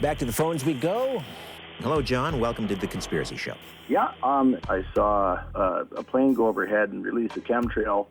Back to the phones we go. Hello, John. Welcome to The Conspiracy Show. Yeah, I saw a plane go overhead and release a chemtrail,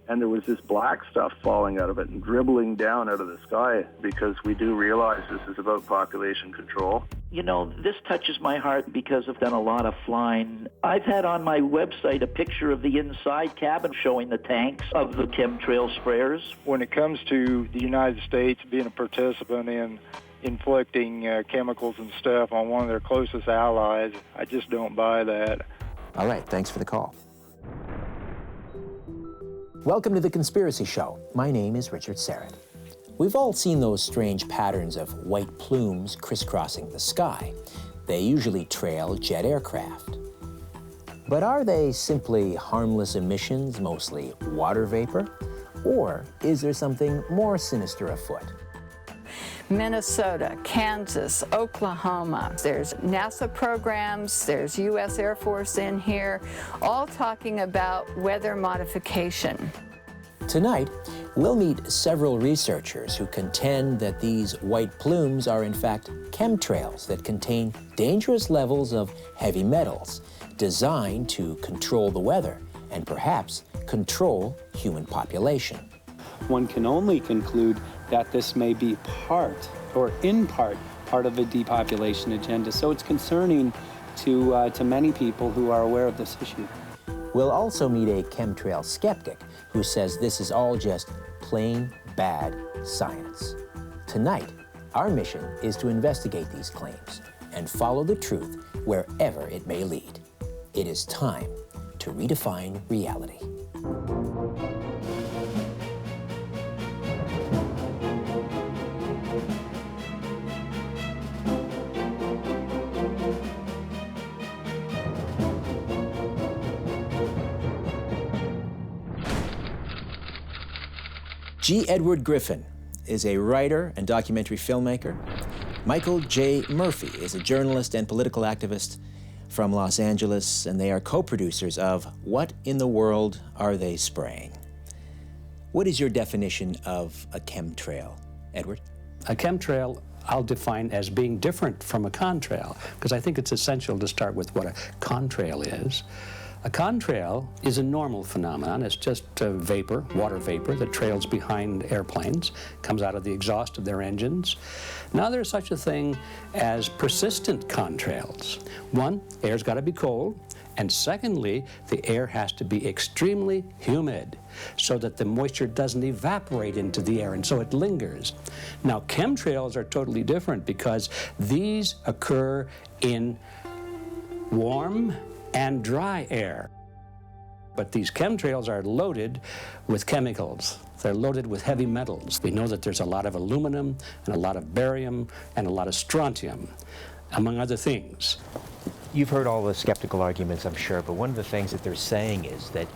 and there was this black stuff falling out of it and dribbling down out of the sky, because we do realize this is about population control. You know, this touches my heart because I've done a lot of flying. I've had on my website a picture of the inside cabin showing the tanks of the chemtrail sprayers. When it comes to the United States being a participant in inflicting chemicals and stuff on one of their closest allies, I just don't buy that. All right, thanks for the call. Welcome to The Conspiracy Show. My name is Richard Syrett. We've all seen those strange patterns of white plumes crisscrossing the sky. They usually trail jet aircraft. But are they simply harmless emissions, mostly water vapor? Or is there something more sinister afoot? Minnesota, Kansas, Oklahoma. There's NASA programs, there's U.S. Air Force in here, all talking about weather modification. Tonight, we'll meet several researchers who contend that these white plumes are in fact chemtrails that contain dangerous levels of heavy metals designed to control the weather and perhaps control human population. One can only conclude that this may be part, or in part of a depopulation agenda. So it's concerning to many people who are aware of this issue. We'll also meet a chemtrail skeptic who says this is all just plain bad science. Tonight, our mission is to investigate these claims and follow the truth wherever it may lead. It is time to redefine reality. G. Edward Griffin is a writer and documentary filmmaker. Michael J. Murphy is a journalist and political activist from Los Angeles, and they are co-producers of What in the World Are They Spraying? What is your definition of a chemtrail, Edward? A chemtrail I'll define as being different from a contrail, because I think it's essential to start with what a contrail is. A contrail is a normal phenomenon. It's just vapor, water vapor, that trails behind airplanes, comes out of the exhaust of their engines. Now there's such a thing as persistent contrails. One, air's got to be cold, and secondly, the air has to be extremely humid so that the moisture doesn't evaporate into the air, and so it lingers. Now, chemtrails are totally different because these occur in warm and dry air. But these chemtrails are loaded with chemicals. They're loaded with heavy metals. We know that there's a lot of aluminum and a lot of barium and a lot of strontium, among other things. You've heard all the skeptical arguments, I'm sure, but one of the things that they're saying is that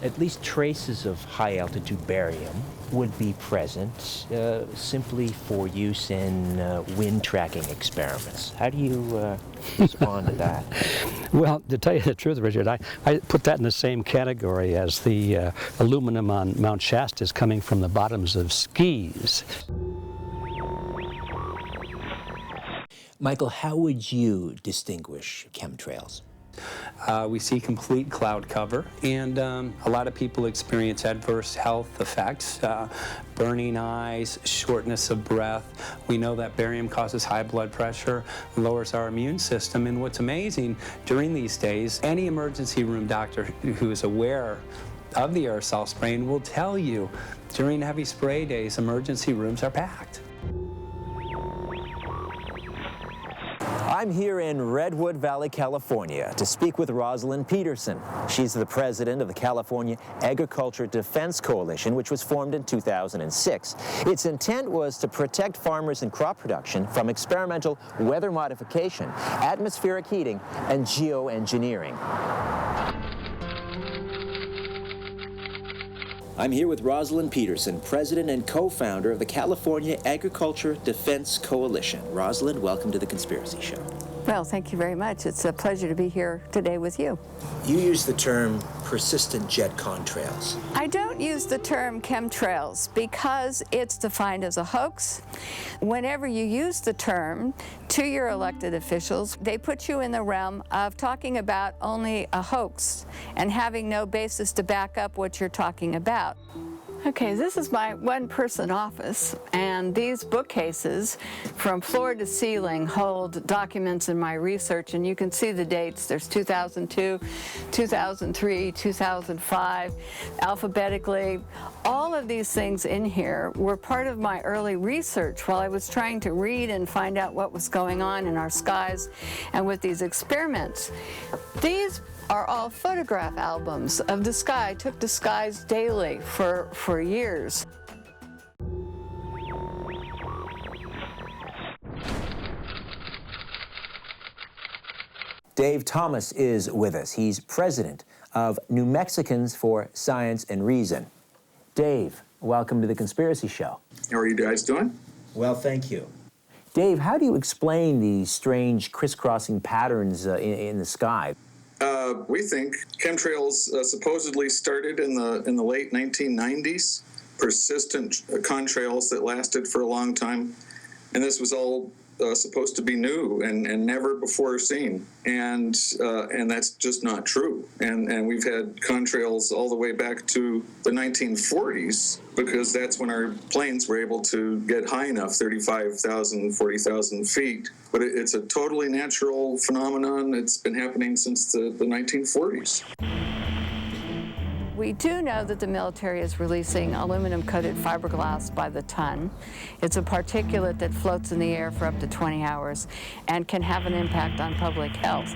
at least traces of high-altitude barium would be present simply for use in wind tracking experiments. How do you respond to that? Well, to tell you the truth, Richard, I put that in the same category as the aluminum on Mount Shasta is coming from the bottoms of skis. Michael, how would you distinguish chemtrails? We see complete cloud cover, and a lot of people experience adverse health effects, burning eyes, shortness of breath. We know that barium causes high blood pressure, lowers our immune system, and what's amazing, during these days, any emergency room doctor who is aware of the aerosol spraying will tell you during heavy spray days, emergency rooms are packed. I'm here in Redwood Valley, California, to speak with Rosalind Peterson. She's the president of the California Agriculture Defense Coalition, which was formed in 2006. Its intent was to protect farmers and crop production from experimental weather modification, atmospheric heating, and geoengineering. I'm here with Rosalind Peterson, president and co-founder of the California Agriculture Defense Coalition. Rosalind, welcome to The Conspiracy Show. Well, thank you very much. It's a pleasure to be here today with you. You use the term persistent jet contrails. I don't use the term chemtrails because it's defined as a hoax. Whenever you use the term to your elected officials, they put you in the realm of talking about only a hoax and having no basis to back up what you're talking about. Okay, this is my one-person office, and these bookcases from floor to ceiling hold documents in my research, and you can see the dates. There's 2002, 2003, 2005, alphabetically. All of these things in here were part of my early research while I was trying to read and find out what was going on in our skies and with these experiments. These are all photograph albums of the sky. I took the skies daily for years. Dave Thomas is with us. He's president of New Mexicans for Science and Reason. Dave, welcome to The Conspiracy Show. How are you guys doing? Well, thank you. Dave, how do you explain these strange crisscrossing patterns in the sky? We think chemtrails supposedly started in the late 1990s, persistent contrails that lasted for a long time, and this was all supposed to be new and never before seen, and that's just not true. And we've had contrails all the way back to the 1940s, because that's when our planes were able to get high enough, 35,000, 40,000 feet. But it's a totally natural phenomenon. It's been happening since the 1940s. We do know that the military is releasing aluminum-coated fiberglass by the ton. It's a particulate that floats in the air for up to 20 hours and can have an impact on public health.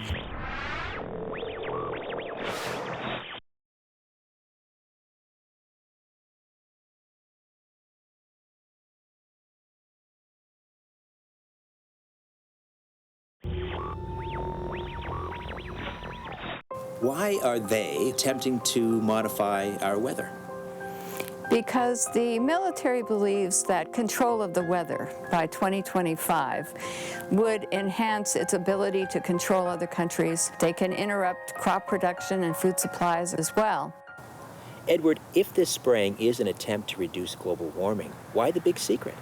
Why are they attempting to modify our weather? Because the military believes that control of the weather by 2025 would enhance its ability to control other countries. They can interrupt crop production and food supplies as well. Edward, if this spraying is an attempt to reduce global warming, why the big secret?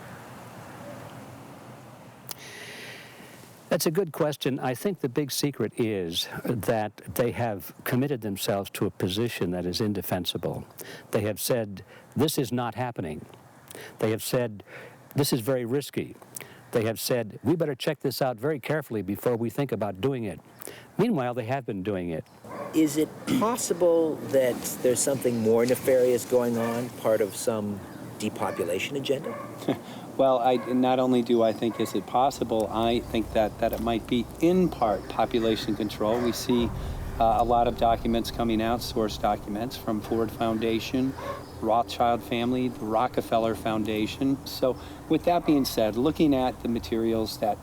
That's a good question. I think the big secret is that they have committed themselves to a position that is indefensible. They have said, this is not happening. They have said, this is very risky. They have said, we better check this out very carefully before we think about doing it. Meanwhile, they have been doing it. Is it possible that there's something more nefarious going on, part of some depopulation agenda? Well, not only do I think is it possible, I think that it might be in part population control. We see a lot of documents coming out, source documents from Ford Foundation, Rothschild family, the Rockefeller Foundation. So with that being said, looking at the materials that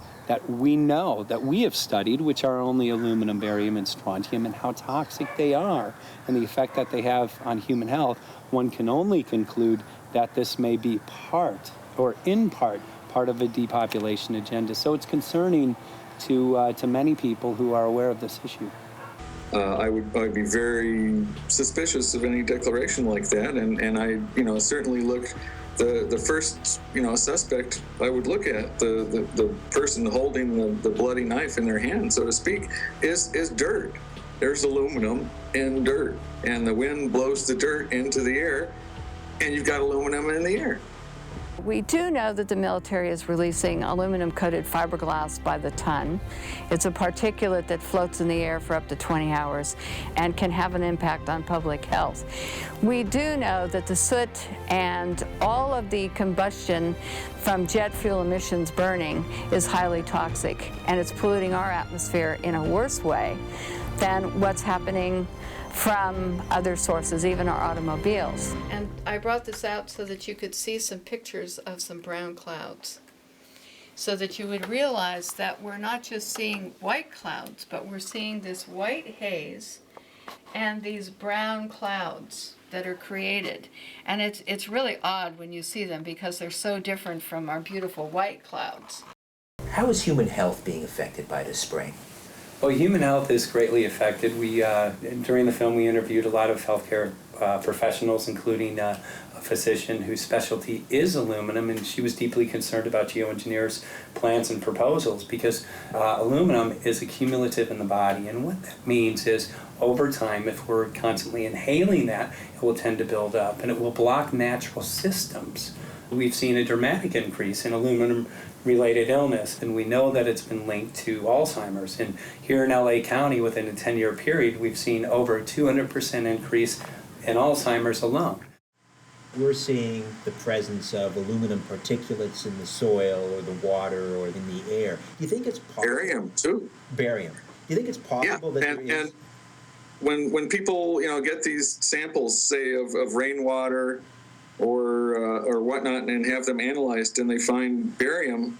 we know, that we have studied, which are only aluminum, barium, and strontium, and how toxic they are, and the effect that they have on human health, one can only conclude that this may be part, or in part of a depopulation agenda. So it's concerning to many people who are aware of this issue. I'd be very suspicious of any declaration like that, and I certainly look. The first suspect I would look at, the person holding the bloody knife in their hand, so to speak, is dirt. There's aluminum in dirt, and the wind blows the dirt into the air, and you've got aluminum in the air. We do know that the military is releasing aluminum-coated fiberglass by the ton. It's a particulate that floats in the air for up to 20 hours and can have an impact on public health. We do know that the soot and all of the combustion from jet fuel emissions burning is highly toxic, and it's polluting our atmosphere in a worse way than what's happening from other sources, even our automobiles. And I brought this out so that you could see some pictures of some brown clouds, so that you would realize that we're not just seeing white clouds, but we're seeing this white haze and these brown clouds that are created. And it's really odd when you see them because they're so different from our beautiful white clouds. How is human health being affected by this spraying? Well, human health is greatly affected. During the film, we interviewed a lot of healthcare professionals, including a physician whose specialty is aluminum, and she was deeply concerned about geoengineers' plans and proposals because aluminum is accumulative in the body, and what that means is over time, if we're constantly inhaling that, it will tend to build up, and it will block natural systems. We've seen a dramatic increase in aluminum-related illness, and we know that it's been linked to Alzheimer's. And here in LA County, within a 10-year period, we've seen over a 200% increase in Alzheimer's alone. We're seeing the presence of aluminum particulates in the soil or the water or in the air. Do you think it's possible? Barium, too. Barium. Do you think it's possible that there is... And when people, get these samples, say, of rainwater or whatnot, and have them analyzed, and they find barium,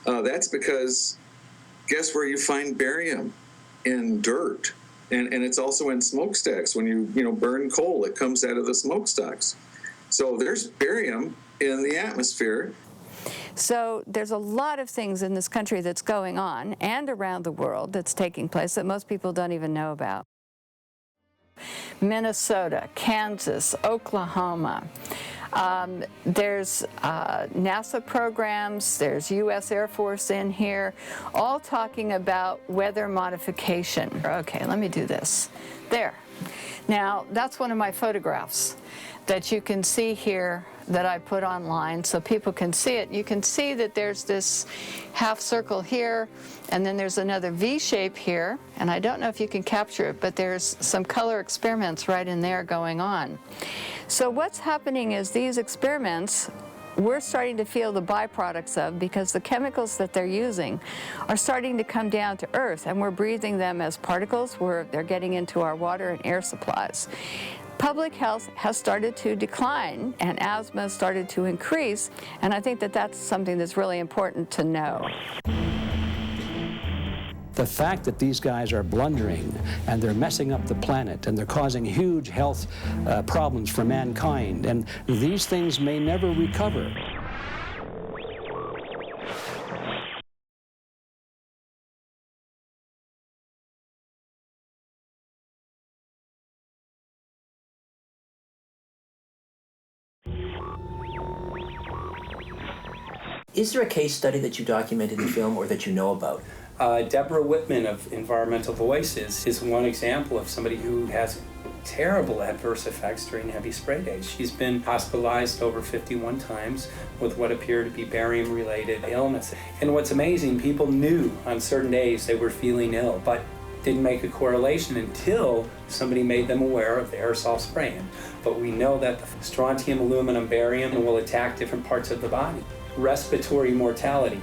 that's because guess where you find barium? In dirt. And it's also in smokestacks. When you burn coal, it comes out of the smokestacks. So there's barium in the atmosphere. So there's a lot of things in this country that's going on and around the world that's taking place that most people don't even know about. Minnesota, Kansas, Oklahoma. There's NASA programs, there's U.S. Air Force in here, all talking about weather modification. Okay, let me do this. There. Now, that's one of my photographs that you can see here that I put online so people can see it. You can see that there's this half circle here, and then there's another V shape here, and I don't know if you can capture it, but there's some color experiments right in there going on. So what's happening is these experiments we're starting to feel the byproducts of because the chemicals that they're using are starting to come down to Earth, and we're breathing them as particles where they're getting into our water and air supplies. Public health has started to decline and asthma has started to increase, and I think that that's something that's really important to know. The fact that these guys are blundering and they're messing up the planet and they're causing huge health problems for mankind, and these things may never recover. Is there a case study that you document in the film or that you know about? Deborah Whitman of Environmental Voices is one example of somebody who has terrible adverse effects during heavy spray days. She's been hospitalized over 51 times with what appear to be barium-related illness. And what's amazing, people knew on certain days they were feeling ill, but didn't make a correlation until somebody made them aware of the aerosol spraying. But we know that the strontium, aluminum, barium will attack different parts of the body. Respiratory mortality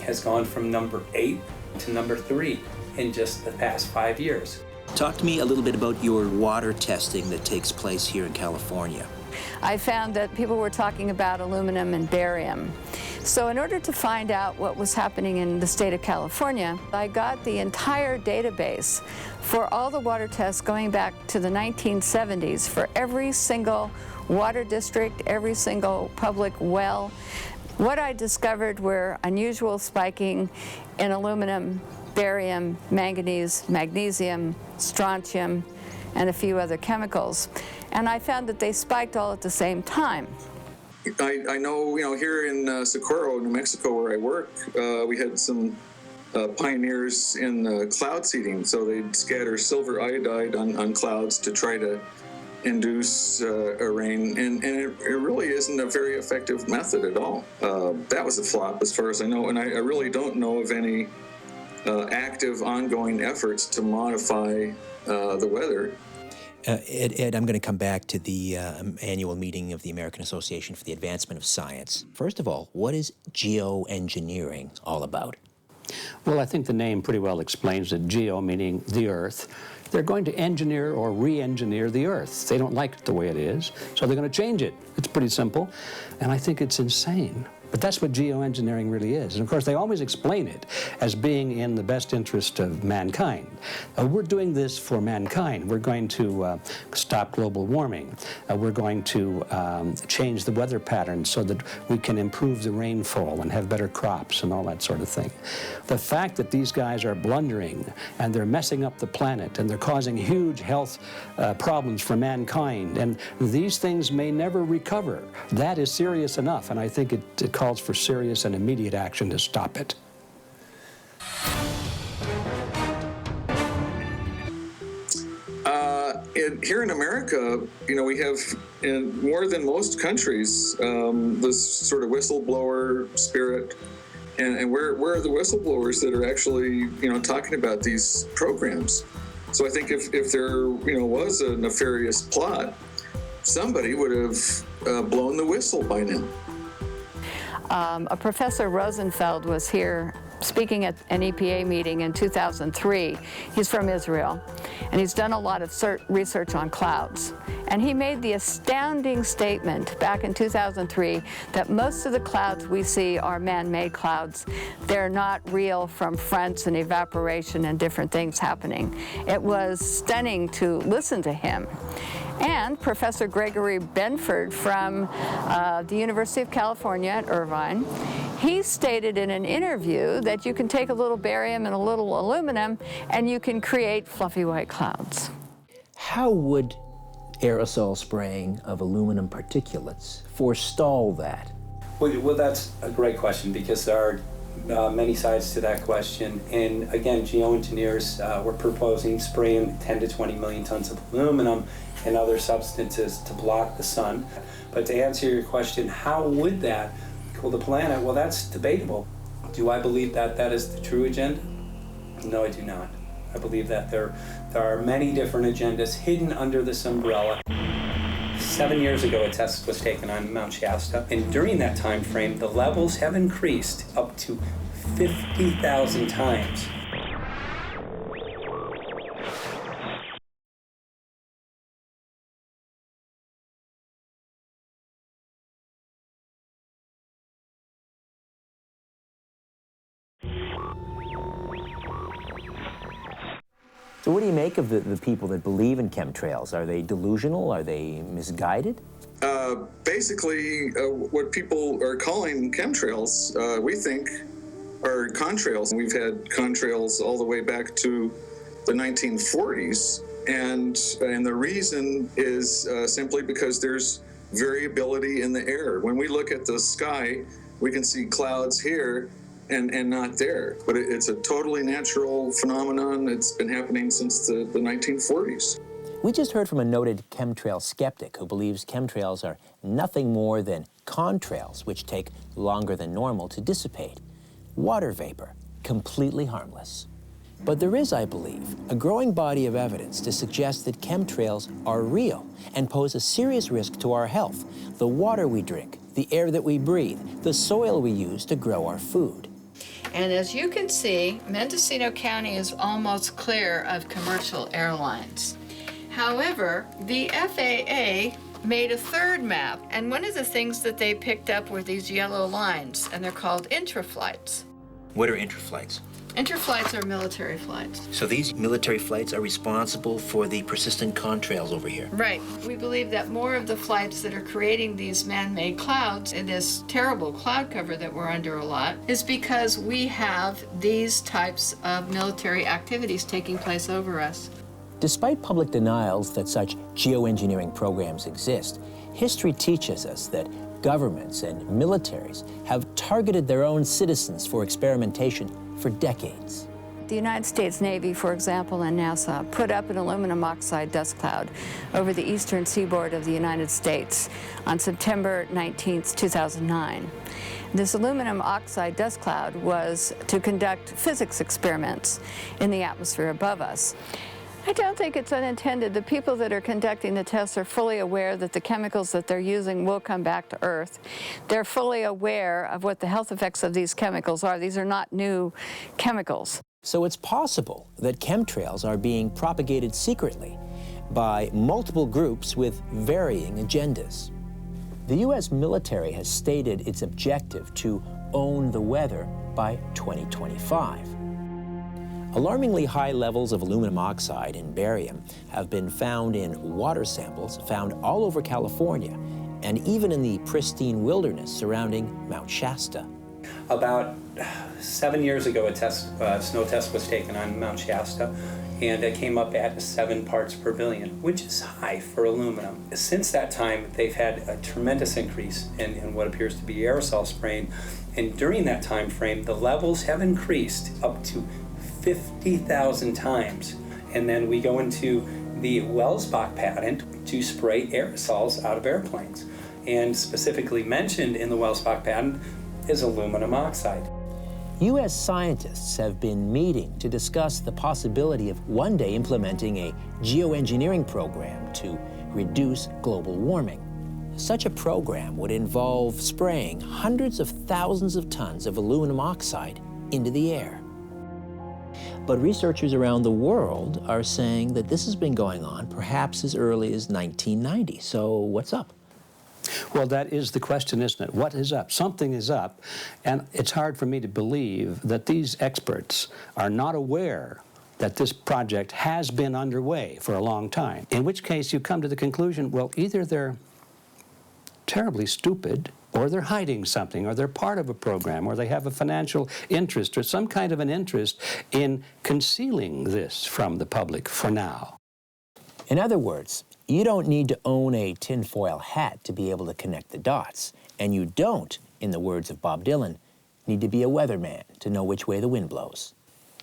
has gone from number 8 to number 3 in just the past 5 years. Talk to me a little bit about your water testing that takes place here in California. I found that people were talking about aluminum and barium. So in order to find out what was happening in the state of California, I got the entire database for all the water tests going back to the 1970s for every single water district, every single public well. What I discovered were unusual spiking in aluminum, barium, manganese, magnesium, strontium, and a few other chemicals. And I found that they spiked all at the same time. I know, here in Socorro, New Mexico, where I work, we had some pioneers in cloud seeding. So they'd scatter silver iodide on clouds to try to induce a rain, and it really isn't a very effective method at all. That was a flop as far as I know, and I really don't know of any active ongoing efforts to modify the weather. Ed, I'm going to come back to the annual meeting of the American Association for the Advancement of Science. First of all, what is geoengineering all about? Well, I think the name pretty well explains that. Geo meaning the earth. They're going to engineer or re-engineer the earth. They don't like it the way it is, so they're going to change it. It's pretty simple, and I think it's insane But that's what geoengineering really is. And of course, they always explain it as being in the best interest of mankind. We're doing this for mankind. We're going to stop global warming. We're going to change the weather patterns so that we can improve the rainfall and have better crops and all that sort of thing. The fact that these guys are blundering and they're messing up the planet and they're causing huge health problems for mankind, and these things may never recover, that is serious enough, and I think it calls for serious and immediate action to stop it. Here in America, you know, we have, in more than most countries, this sort of whistleblower spirit. And where are the whistleblowers that are actually, you know, talking about these programs? So I think if there, you know, was a nefarious plot, somebody would have blown the whistle by now. A Professor Rosenfeld was here speaking at an EPA meeting in 2003. He's from Israel, and he's done a lot of research on clouds. And he made the astounding statement back in 2003 that most of the clouds we see are man-made clouds. They're not real from fronts and evaporation and different things happening. It was stunning to listen to him. And Professor Gregory Benford from the University of California at Irvine, he stated in an interview that you can take a little barium and a little aluminum and you can create fluffy white clouds. How would aerosol spraying of aluminum particulates forestall that? Well, that's a great question, because there are many sides to that question. And again, geoengineers were proposing spraying 10 to 20 million tons of aluminum and other substances to block the sun. But to answer your question, how would that cool the planet? Well, that's debatable. Do I believe that that is the true agenda? No, I do not. I believe that there are many different agendas hidden under this umbrella. 7 years ago, a test was taken on Mount Shasta, and during that time frame, the levels have increased up to 50,000 times. So what do you make of the people that believe in chemtrails? Are they delusional? Are they misguided? Basically, what people are calling chemtrails, we think, are contrails. We've had contrails all the way back to the 1940s, and the reason is simply because there's variability in the air. When we look at the sky, we can see clouds here and not there. But it's a totally natural phenomenon. It's been happening since the 1940s. We just heard from a noted chemtrail skeptic who believes chemtrails are nothing more than contrails, which take longer than normal to dissipate. Water vapor, completely harmless. But there is, I believe, a growing body of evidence to suggest that chemtrails are real and pose a serious risk to our health, the water we drink, the air that we breathe, the soil we use to grow our food. And as you can see, Mendocino County is almost clear of commercial airlines. However, the FAA made a third map, and one of the things that they picked up were these yellow lines, and they're called intraflights. What are intraflights? Interflights are military flights. So these military flights are responsible for the persistent contrails over here. Right. We believe that more of the flights that are creating these man-made clouds and this terrible cloud cover that we're under a lot is because we have these types of military activities taking place over us. Despite public denials that such geoengineering programs exist, history teaches us that governments and militaries have targeted their own citizens for experimentation for decades. The United States Navy, for example, and NASA put up an aluminum oxide dust cloud over the eastern seaboard of the United States on September 19, 2009. This aluminum oxide dust cloud was to conduct physics experiments in the atmosphere above us. I don't think it's unintended. The people that are conducting the tests are fully aware that the chemicals that they're using will come back to Earth. They're fully aware of what the health effects of these chemicals are. These are not new chemicals. So it's possible that chemtrails are being propagated secretly by multiple groups with varying agendas. The U.S. military has stated its objective to own the weather by 2025. Alarmingly high levels of aluminum oxide and barium have been found in water samples found all over California and even in the pristine wilderness surrounding Mount Shasta. About 7 years ago, a snow test was taken on Mount Shasta, and it came up at 7 parts per billion, which is high for aluminum. Since that time, they've had a tremendous increase in what appears to be aerosol spraying, and during that time frame, the levels have increased up to 50,000 times. And then we go into the Welsbach patent to spray aerosols out of airplanes. And specifically mentioned in the Welsbach patent is aluminum oxide. U.S. scientists have been meeting to discuss the possibility of one day implementing a geoengineering program to reduce global warming. Such a program would involve spraying hundreds of thousands of tons of aluminum oxide into the air. But researchers around the world are saying that this has been going on perhaps as early as 1990. So what's up? Well, that is the question, isn't it? What is up? Something is up, and it's hard for me to believe that these experts are not aware that this project has been underway for a long time, in which case you come to the conclusion, well, either they're terribly stupid, or they're hiding something, or they're part of a program, or they have a financial interest, or some kind of an interest in concealing this from the public for now. In other words, you don't need to own a tinfoil hat to be able to connect the dots. And you don't, in the words of Bob Dylan, need to be a weatherman to know which way the wind blows.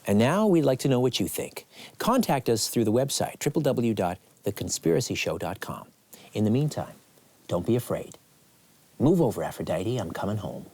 And now we'd like to know what you think. Contact us through the website, www.theconspiracyshow.com. In the meantime, don't be afraid. Move over, Aphrodite, I'm coming home.